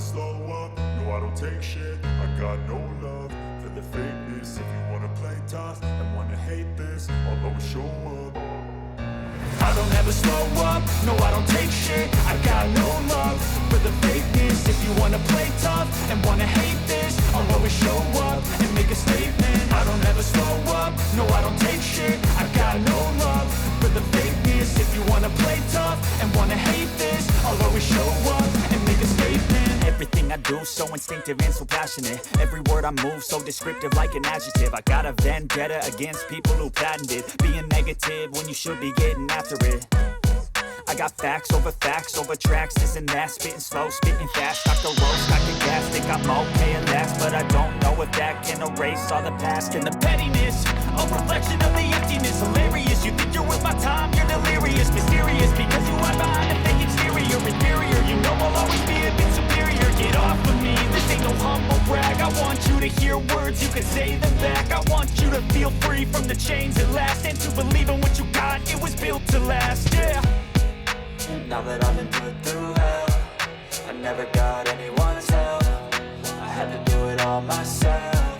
slow up, no I don't take shit. I got no love for the fakeness. If you wanna play tough and wanna hate this, I'll always show up. I don't ever slow up, no I don't take shit. I got no love for the fakeness. If you wanna play tough and wanna hate this, I'll always show up and make a statement. I don't ever slow up, no I don't take shit. I got no love for the fakeness. If you wanna play tough and wanna hate this, I'll always show up and make a statement. Everything I do so instinctive and so passionate. Every word I move so descriptive like an adjective. I got a vendetta against people who patented being negative when you should be getting after it. I got facts over tracks, this and that. Spitting slow, spitting fast, stock the road, stock the gas. Think I'm okay at last, but I don't know if that can erase all the past. And the pettiness, a reflection of the emptiness. Hilarious, you think you're with my time, you're delirious. Mysterious, because you hide behind a fake exterior. Inferior, you know I'll always be a bit superior. Get off of me, this ain't no humble brag. I want you to hear words, you can say them back. I want you to feel free from the chains at last, and to believe in what you got, it was built to last, yeah. Now that I've been put through hell, I never got anyone's help. I had to do it all myself.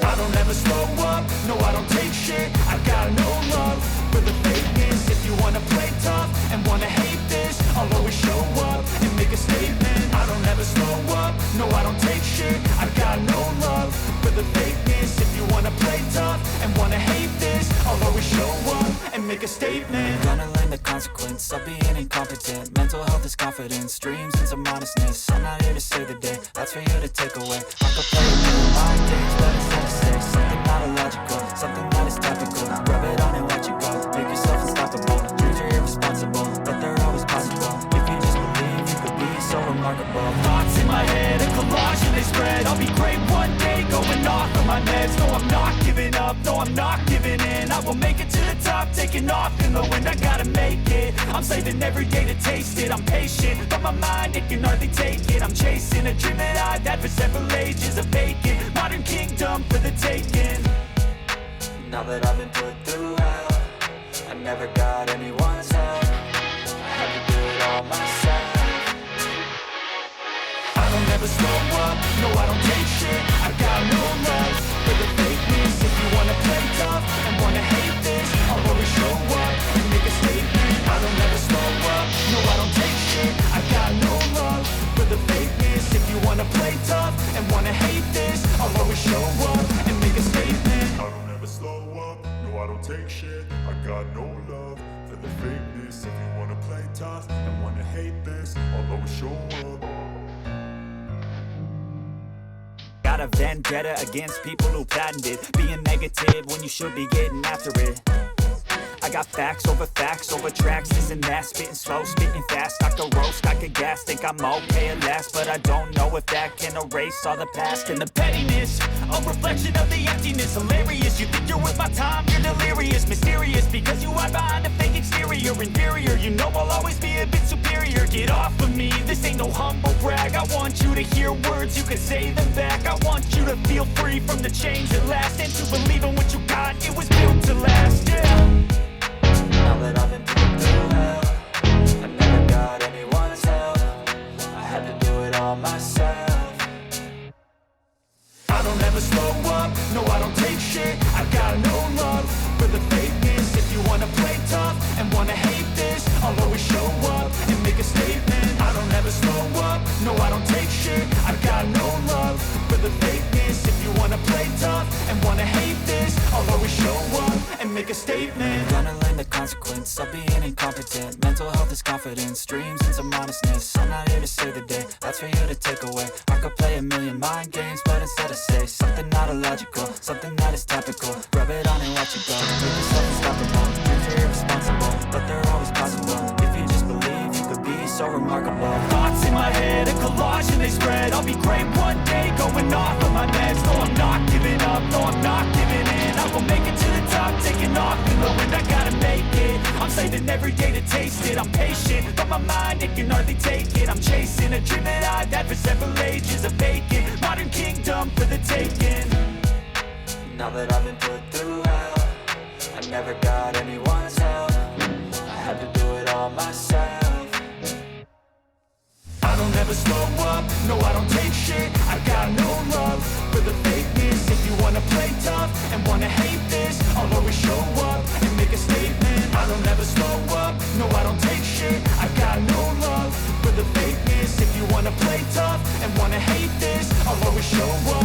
I don't ever slow up, no I don't take shit. I got no love for the fakeness. If you wanna play tough and wanna hate this, I'll always show up and make a statement. I don't ever slow up, no I don't take shit. I got no love for the fakeness. If you wanna play tough and wanna hate this, I'll always show up and make a statement. Gonna learn the consequence of being incompetent. Mental health is confidence, dreams and some honestness. I'm not here to save the day, that's for you to take away. I could play it in mind games, but instead of say something not illogical, something that is topical. Rub it on and watch it go, make yourself unstoppable. Dreams are irresponsible, but they're always possible. If you just believe, you could be so remarkable. Thoughts in my head, a collage and they spread. I'll be great one day, going off of my meds. No, I'm not giving up, no, I'm not giving in. I will make it to the top, taking off in the wind. I gotta make it, I'm saving every day to taste it. I'm patient, but my mind, it can hardly take it. I'm chasing a dream that I've had for several ages. A vacant, modern kingdom for the taking. Now that I've been put through hell, I never got anyone's help. I had to do it all myself. I don't ever slow up, no I don't take shit. I got no love for the fakeness. If you wanna play tough and wanna hate this, I'll always show up and make a statement. I don't ever slow up, no I don't take shit. I got no love for the fakeness. If you wanna play tough and wanna hate this, I'll always show up and make a statement. I don't ever slow up, no I don't take shit. I got no love for the fakeness. If you wanna play tough and wanna hate this, I'll always show up. Got a vendetta against people who patented being negative when you should be getting after it. I got facts over tracks, this and that. Spitting slow, spitting fast, stock the road, stock the gas. Think I'm okay at last, but I don't know if that can erase all the past. And the pettiness, a reflection of the emptiness. Hilarious, you think you're with my time, you're delirious. Mysterious, because you hide behind a fake exterior. Inferior, you know I'll always be a bit superior. Get off of me, this ain't no humble brag. I want you to hear words, you can say them back. I want you to feel free from the chains at last, and to believe in what you got, it was built to last, yeah. Now that I've been put through hell, I never got anyone's help. I had to do it all myself. I don't ever slow up, no I don't take shit. I got no love for the fakeness. If you wanna play tough and wanna hate this, I'll always show up and make a statement. I don't ever slow up, no I don't take shit. I got no love for the fakeness. If you wanna play tough and wanna hate this, I'll always show up and make a statement. Gonna learn the consequence of being incompetent. Mental health is confidence, dreams and some honestness. I'm not here to save the day, that's for you to take away. I could play a million mind games, but instead of say something not illogical, something that is topical. Rub it on and watch it go, make yourself unstoppable. Dreams are irresponsible, but they're always possible. If you just believe, you could be so remarkable. Thoughts in my head, a collage and they spread. I'll be great one day, going off of my meds. No, I'm not giving up, no, I'm not giving in. I will make it to the top, taking off in the wind. I gotta make it, I'm saving every day to taste it. I'm patient, but my mind, it can hardly take it. I'm chasing a dream that I've had for several ages. A vacant, modern kingdom for the taking. Now that I've been put through hell, I never got anyone's help. I had to do it all myself. I don't ever slow up, no I don't take shit. I got no love for the fakeness. If you wanna play tough and wanna hate this, I'll always show up and make a statement. I don't ever slow up, no I don't take shit. I got no love for the fakeness. If you wanna play tough and wanna hate this, I'll always show up